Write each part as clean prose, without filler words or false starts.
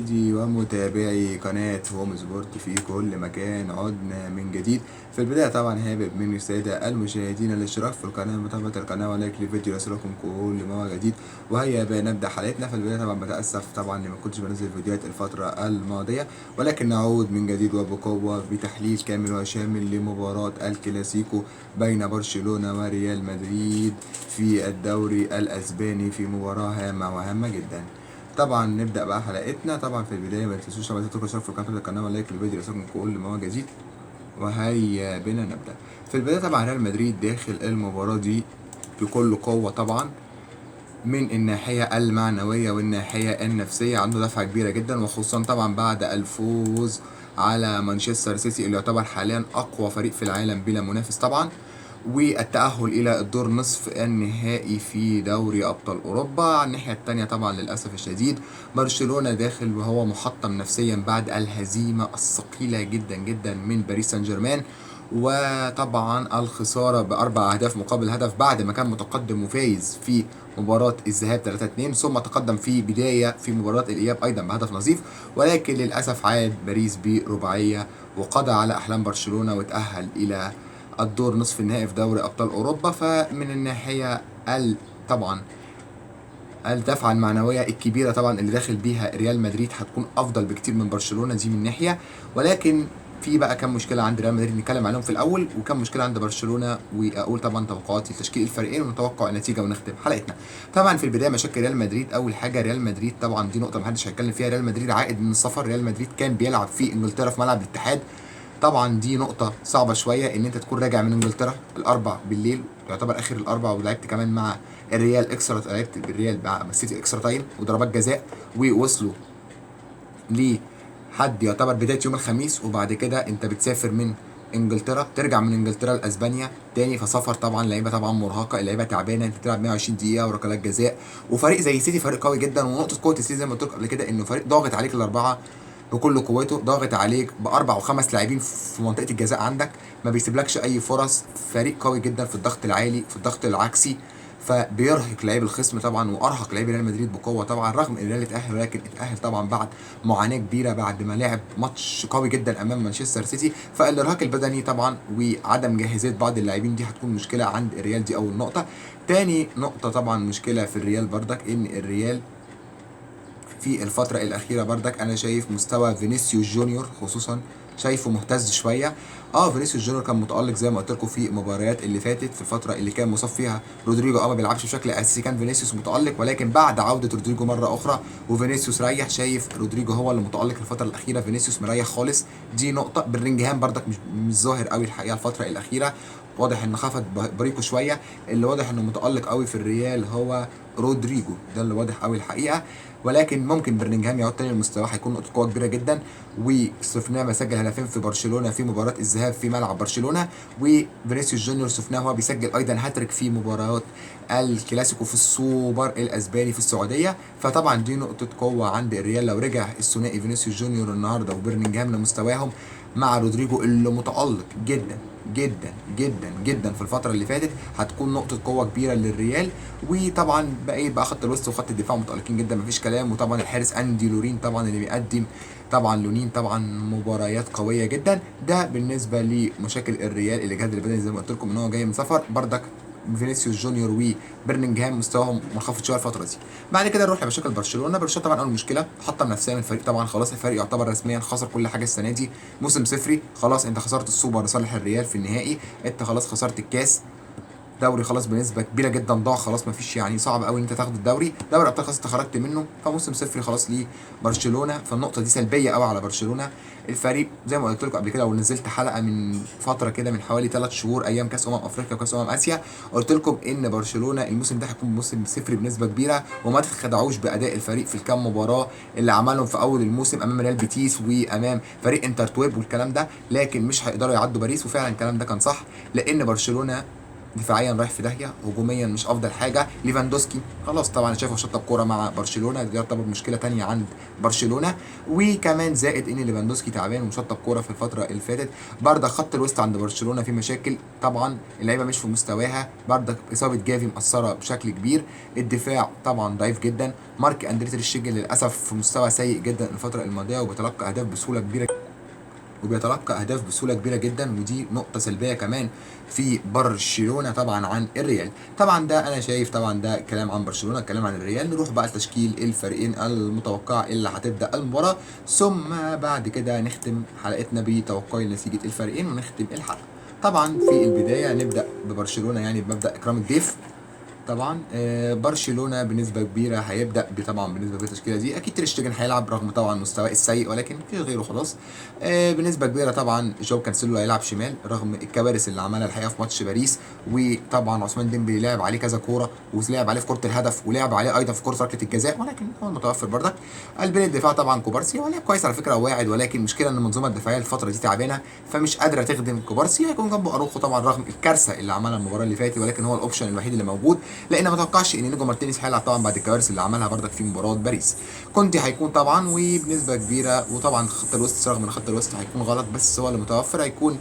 مشاهدي ومتابعي قناة هوم سبورت في كل مكان، عدنا من جديد. في البداية طبعا حابب من السادة المشاهدين الاشتراك في القناة، متابعة القناة ولايك للفيديو يصلكم كل ما هو جديد. وهيا بنبدأ حلقتنا. في البداية طبعا بتأسف طبعا إني ما كنتش بنزل فيديوهات الفترة الماضية، ولكن نعود من جديد وبقوة بتحليل كامل وشامل لمباراة الكلاسيكو بين برشلونة وريال مدريد في الدوري الأسباني، في مباراة هامة وهامة جدا. طبعا نبدا بقى حلقتنا. طبعا في البدايه ما تنسوش طبعا تتركوا اشتراك في القناه ولايك للفيديو يوصلكم كل ما هو جديد. وهيا بنا نبدا. في البدايه طبعا ريال مدريد داخل المباراه دي بكل قوه طبعا، من الناحيه المعنويه والناحيه النفسيه عنده دفعه كبيره جدا، وخصوصا طبعا بعد الفوز على مانشستر سيتي اللي يعتبر حاليا اقوى فريق في العالم بلا منافس طبعا، والتأهل إلى الدور نصف النهائي في دوري أبطال أوروبا. على الناحية التانية طبعا للأسف الشديد برشلونة داخل وهو محطم نفسيا بعد الهزيمة الثقيلة جدا جدا من باريس سان جيرمان، وطبعا الخسارة بأربع أهداف مقابل هدف بعد ما كان متقدم وفايز في مباراة الذهاب 3-2، ثم تقدم في بداية في مباراة الإياب أيضا بهدف نظيف، ولكن للأسف عاد باريس برباعية وقضى على أحلام برشلونة وتأهل إلى الدور نصف النهائي في دوري ابطال اوروبا. فمن الناحيه طبعا الدفعه المعنويه الكبيره طبعا اللي داخل بيها ريال مدريد هتكون افضل بكتير من برشلونه دي من ناحيه، ولكن في بقى كام مشكله عند ريال مدريد نتكلم عليهم في الاول، وكم مشكله عند برشلونه، واقول طبعا توقعاتي لتشكيل الفريقين ونتوقع النتيجه ونختم حلقتنا. طبعا في البدايه مشاكل ريال مدريد. اول حاجه ريال مدريد طبعا دي نقطه محدش هيتكلم فيها، ريال مدريد عائد من السفر. ريال مدريد كان بيلعب في انجلترا في ملعب الاتحاد. طبعا دي نقطة صعبة شوية ان انت تكون راجع من انجلترا الاربع بالليل، يعتبر اخر الاربع، ولعبت كمان مع الريال اكسترا، لعبت بالريال مع السيتي اكسترا تايم وضربات جزاء، ووصلوا لحد يعتبر بداية يوم الخميس، وبعد كده انت بتسافر من انجلترا، ترجع من انجلترا لاسبانيا تاني، فسفر طبعا لعيبه طبعا مرهقه، اللعيبه تعبانه، انت بتلعب 120 دقيقه وركلات جزاء، وفريق زي السيتي فريق قوي جدا. ونقطه قوه السيتي زي ما قلت لك قبل كده انه فريق ضاغط عليك الاربعه بكل قوته، ضاغط عليك باربع وخمس لاعبين في منطقه الجزاء عندك، ما بيسيبلكش اي فرص. فريق قوي جدا في الضغط العالي، في الضغط العكسي، فبيرهق لعيب الخصم طبعا، وارهق لعيب ريال مدريد بقوه طبعا، رغم ان الريال اتاهل، ولكن اتاهل طبعا بعد معاناه كبيره بعد ما لعب ماتش قوي جدا امام مانشستر سيتي. فالارهاق البدني طبعا وعدم جاهزيه بعض اللاعبين دي هتكون مشكله عند الريال، دي اول نقطه. تاني نقطه طبعا مشكله في الريال بردك ان الريال في الفترة الأخيرة بردك أنا شايف مستوى فينيسيوس جونيور خصوصا شايفه مهتز شوية. فينيسيوس جونيور كان متألق زي ما قلت لكم في المباريات اللي فاتت، في الفترة اللي كان مصاب فيها رودريجو ما بيلعبش بشكل أساسي كان فينيسيوس متألق، ولكن بعد عودة رودريجو مرة أخرى وفينيسيوس ريح، شايف رودريجو هو اللي متألق الفترة الأخيرة، فينيسيوس مريح خالص. دي نقطة. بلينجهام بردك مش ظاهر قوي الحقيقة الفترة الأخيرة، واضح ان خفت بريقه شويه. اللي واضح انه متالق قوي في الريال هو رودريجو، ده اللي واضح قوي الحقيقه. ولكن ممكن برلينجهام يعود تاني لمستواه، هيكون نقطه قوه كبيره جدا. وشفناه سجل هدفين في برشلونه في مباراه الذهاب في ملعب برشلونه، وفينيسيوس جونيور شفناه هو بيسجل ايضا هاتريك في مباراه الكلاسيكو في السوبر الاسباني في السعوديه. فطبعا دي نقطه قوه عند الريال لو رجع الثنائي فينيسيوس جونيور النهارده وبرلينجهام لمستواهم مع رودريجو اللي متالق جدا جدا جدا جدا في الفتره اللي فاتت، هتكون نقطه قوه كبيره للريال. وطبعا بقى خط الوسط وخط الدفاع متالقين جدا مفيش كلام، وطبعا الحارس اندي لورين طبعا اللي بيقدم طبعا لونين طبعا مباريات قويه جدا. ده بالنسبه لمشاكل الريال. الاجهاد البدني زي ما قلت لكم ان هو جاي من سفر بردك، فينيسيوس جونيور وبرنينجهام مستواهم منخفض شويه الفتره دي. بعد كده نروح لمشاكل برشلونه. برشلونه طبعا اول مشكله حطم نفسيا من الفريق طبعا، خلاص الفريق يعتبر رسميا خسر كل حاجه السنه دي، موسم صفري خلاص. انت خسرت السوبر لصالح الريال في النهائي، انت خلاص خسرت الكاس، دوري خلاص بنسبه كبيره جدا ضاع خلاص، مفيش يعني صعب قوي ان انت تاخد الدوري، دوري الابطال خلاص انت خرجت منه، فموسم صفري خلاص لبرشلونه. فالنقطه دي سلبيه قوي على برشلونه. الفريق زي ما قلت لكم قبل كده، ونزلت حلقه من فتره كده من حوالي 3 شهور ايام كاس افريقيا وكاس اسيا، قلت لكم ان برشلونه الموسم ده هيكون موسم صفري بنسبه كبيره، وما تتخدعوش باداء الفريق في الكام مباراه اللي عملهم في اول الموسم امام ريال بيتيس وامام فريق انتر تويب والكلام ده، لكن مش هيقدروا يعدوا باريس. وفعلا الكلام ده كان صح، لان برشلونه دفاعيا رايح في داهيه، هجوميا مش افضل حاجه. ليفاندوسكي خلاص طبعا انا شايفه شطب كوره مع برشلونه، دي يعتبر مشكله تانية عند برشلونه. وكمان زائد ان ليفاندوسكي تعبان ومشطب كوره في الفتره اللي فاتت. برضك خط الوسط عند برشلونه في مشاكل طبعا، اللعيبه مش في مستواها، برضك اصابه جافي مأثره بشكل كبير. الدفاع طبعا ضعيف جدا. مارك اندريه تير شتيجن للاسف في مستوى سيء جدا الفتره الماضيه، وبيتلقى اهداف بسهوله كبيره، جدا، ودي نقطه سلبيه كمان في برشلونه طبعا عن الريال. طبعا ده انا شايف طبعا ده كلام عن برشلونه، كلام عن الريال. نروح بقى لتشكيل الفريقين المتوقع اللي هتبدا المباراه، ثم بعد كده نختم حلقتنا بتوقعي نتيجه الفريقين ونختم الحلقه. طبعا في البدايه نبدا ببرشلونه يعني بمبدا اكرام الضيف. طبعا برشلونه بنسبه كبيره هيبدا طبعا بنسبه كبيره التشكيله دي اكيد تير شتيجن هيلعب رغم طبعا مستواه السيء، ولكن مفيش غيره خلاص. بنسبه كبيره طبعا جو كانسيلو هيلعب شمال رغم الكوارث اللي عملها الحقيقه في ماتش باريس. وطبعا عثمان ديمبلي لعب عليه كذا كوره، ولعب عليه في كره الهدف، ولعب عليه ايضا في كره ركله الجزاء، ولكن هو متوفر برضك. قلبين الدفاع طبعا كوبارسي، هو لعب كويس على فكره وواعد، ولكن المشكله ان المنظومه الدفاعيه الفتره دي تعبانه فمش قادره تخدم كوبارسي. هيكون جنبه اروخو طبعا رغم الكارثه اللي عملها المباراه اللي فاتت، ولكن هو الاوبشن الوحيد اللي موجود، لان ما اتوقعش ان نيجو مارتينيز هيلعب طبعا بعد الكوارث اللي عملها برضك في مباراه باريس. كونتي هيكون طبعا وبنسبه كبيره، وطبعا خط الوسط رغم ان خط الوسط هيكون غلط بس هو اللي متوفر هيكون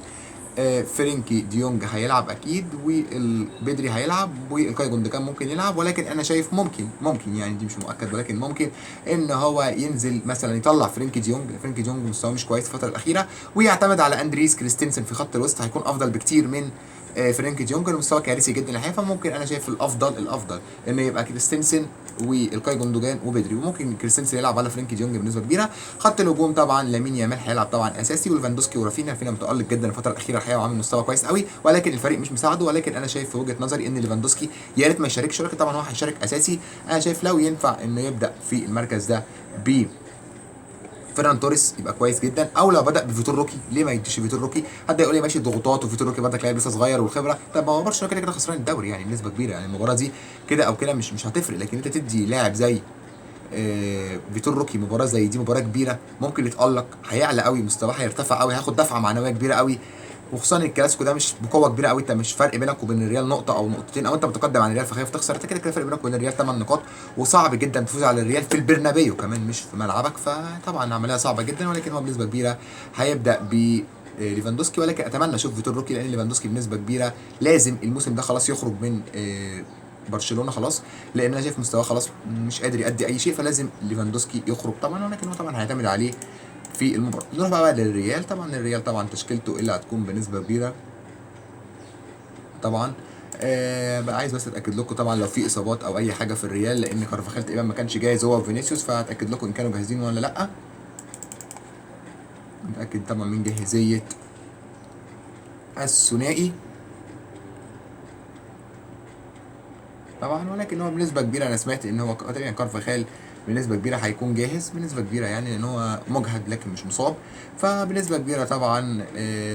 فرينكي ديونج هيلعب اكيد، والبدري هيلعب، والكاي جوندوجان ممكن يلعب، ولكن انا شايف ممكن يعني دي مش مؤكد، ولكن ممكن ان هو ينزل مثلا يطلع فرينكي ديونج. فرينكي ديونج مستواه مش كويس الفتره الاخيره، ويعتمد على اندريس كريستنسن في خط الوسط، هيكون افضل بكتير من فرينكي ديونج اللي مستواه كارثي جدا الحقيقه. فممكن انا شايف الافضل ان يبقى كريستنسن والكاي جوندوجان وبدري، وممكن كريستنسن يلعب على فرينكي ديونج بنسبه كبيره. خط الهجوم طبعا لامين يامال هيلعب طبعا اساسي، وليفاندوسكي ورافينيا متالق جدا الفتره الاخيره الحقيقه وعامل مستوى كويس قوي، ولكن الفريق مش مساعده. ولكن انا شايف في وجهه نظري ان ليفاندوسكي يا ريت ما يشاركش، ولكن طبعا هو هيشارك اساسي. انا شايف لو ينفع انه يبدا في المركز ده ب فيران توريس يبقى كويس جدا، او لو بدا بفيتور روكي. ليه ما يديش فيتور روكي؟ حد يقول لي ماشي ضغوطات وفيتور روكي برضك لاعب لسه صغير والخبره، طب ما هو برشلونه كده كده خسران الدوري يعني بنسبه كبيره، يعني المباراه دي كده او كده مش هتفرق. لكن انت تدي لاعب زي فيتور روكي مباراه زي دي، مباراه كبيره ممكن يتالق، هيعلى قوي مستواه، هيرتفع قوي، هياخد دفعه معنويه كبيره قوي. وخصوصا الكلاسيكو ده مش بقوه كبيره قوي، انت مش فرق بينك وبين الريال نقطه او نقطتين، او انت متقدم عن الريال فخايف تخسر، انت كده كده فرق بينك وبين الريال 8 نقاط، وصعب جدا تفوز على الريال في البرنابيو كمان مش في ملعبك، فطبعا عمليه صعبه جدا. ولكن هو بنسبه كبيره هيبدا ب ليفاندوسكي، ولكن اتمنى اشوف فيتور روكي، لان ليفاندوسكي بنسبه كبيره لازم الموسم ده خلاص يخرج من برشلونه خلاص، لان انا شايف مستواه خلاص مش قادر يأدي اي شيء، فلازم ليفاندوسكي يخرج طبعا، ولكن هو طبعا هيعتمد عليه في المباراه. نروح بقى للريال. طبعا الريال طبعا تشكيلته اللي هتكون بنسبه كبيره طبعا بقى عايز بس اتاكد لكم طبعا لو في اصابات او اي حاجه في الريال، لان كارفاخال تقريبا ما كانش جاهز هو وفينيسيوس، فهتاكد لكم ان كانوا جاهزين ولا لا. متاكد طبعا من جاهزيه الثنائي طبعا، ولكن هو بنسبه كبيره انا سمعت ان هو تقريبا كارفاخال بنسبه كبيره هيكون جاهز بنسبه كبيره، يعني لان هو مجهد لكن مش مصاب. فبنسبه كبيره طبعا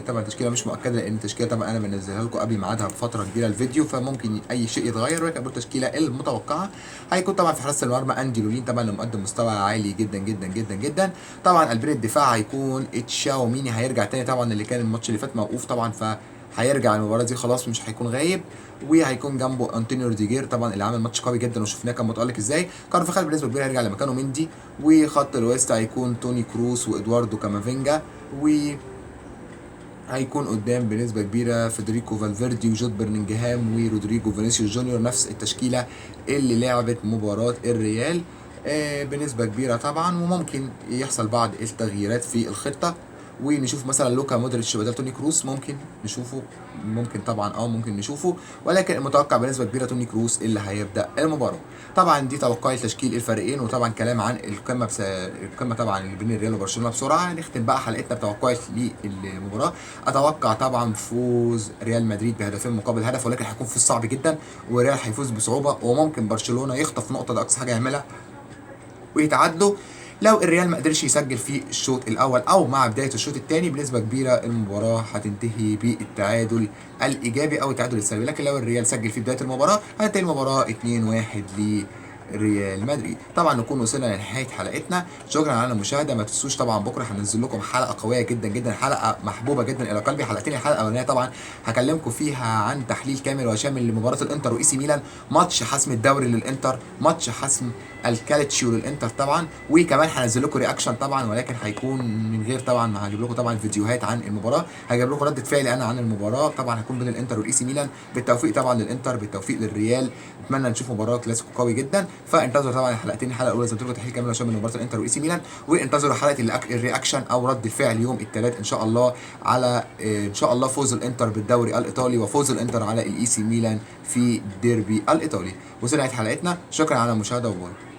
طبعا التشكيله مش مؤكده، لان التشكيله طبعا انا بنزلها لكم قبل ميعادها بفتره كبيره الفيديو، فممكن اي شيء يتغير. ولكن التشكيله المتوقعه هيكون طبعا في حراسه المرمى اندي لولين طبعا اللي مقدم مستوى عالي جدا جدا جدا جدا. طبعا قلبين الدفاع هيكون تشاوميني، هيرجع تاني طبعا، اللي كان الماتش اللي فات موقوف طبعا، هيرجع المباراه دي خلاص مش هيكون غايب. وهيكون جنبه انطونيو روديجير طبعا اللي عمل ماتش قوي جدا وشفناه كان متالق ازاي. كارفاخال بنسبه كبيره هيرجع لمكانه مندي. وخط الوسط هيكون توني كروس وادواردو كامافينجا، و هيكون قدام بنسبه كبيره فيدريكو فالفيردي وجود برنينجهام ورودريجو فينيسيوس جونيور، نفس التشكيله اللي لعبت مباراه الريال بنسبه كبيره طبعا. وممكن يحصل بعض التغييرات في الخطه، ونشوف مثلا لوكا مودريتش بدل توني كروس، ممكن نشوفه، ممكن طبعا ممكن نشوفه، ولكن المتوقع بنسبه كبيره توني كروس اللي هيبدا المباراه. طبعا دي توقعي لتشكيل الفريقين، وطبعا كلام عن القمه طبعا اللي بين الريال وبرشلونه. بسرعه نختم بقى حلقتنا بتوقعي للمباراه. اتوقع طبعا فوز ريال مدريد بهدفين مقابل هدف، ولكن هيكون فوز صعب جدا، والريال هيفوز بصعوبه، وممكن برشلونه يخطف نقطه، ده اقصى حاجه يعملها، ويتعادلوا. لو الريال ما قدرش يسجل في الشوط الاول او مع بدايه الشوط الثاني بنسبه كبيره المباراه هتنتهي بالتعادل الايجابي او التعادل السلبي. لكن لو الريال سجل في بدايه المباراه هتنتهي المباراه 2-1 ريال مدريد. طبعا نكون وصلنا لنهايه حلقتنا، شكرا على المشاهده. ما تنسوش طبعا بكره هنزل لكم حلقه قويه جدا جدا، حلقه محبوبه جدا الى قلبي. حلقتين، الحلقه الاولانيه طبعا هكلمكم فيها عن تحليل كامل وشامل لمباراه الانتر واي سي ميلان، ماتش حسم الدوري للانتر، ماتش حسم الكالتشيو للانتر طبعا. وكمان هنزل لكم رياكشن طبعا، ولكن هيكون من غير طبعا ما هجيب لكم طبعا فيديوهات عن المباراه، هجيب لكم رده فعلي انا عن المباراه. طبعا هيكون بين الانتر والاي سي ميلان. بالتوفيق طبعا للانتر، بالتوفيق للريال. اتمنى نشوف مباراه كلاسيكو قوي جدا. فانتظروا طبعا الحلقتين، الحلقه الاولى زي ما قلت لكم تحليل كامل وشامل لمباراه الانتر والاي سي ميلان، وانتظروا حلقه الرياكشن او رد الفعل يوم الثلاث ان شاء الله على ان شاء الله فوز الانتر بالدوري الايطالي، وفوز الانتر على الاي سي ميلان في الديربي الايطالي. وصلت حلقتنا، شكرا على المشاهده وباي.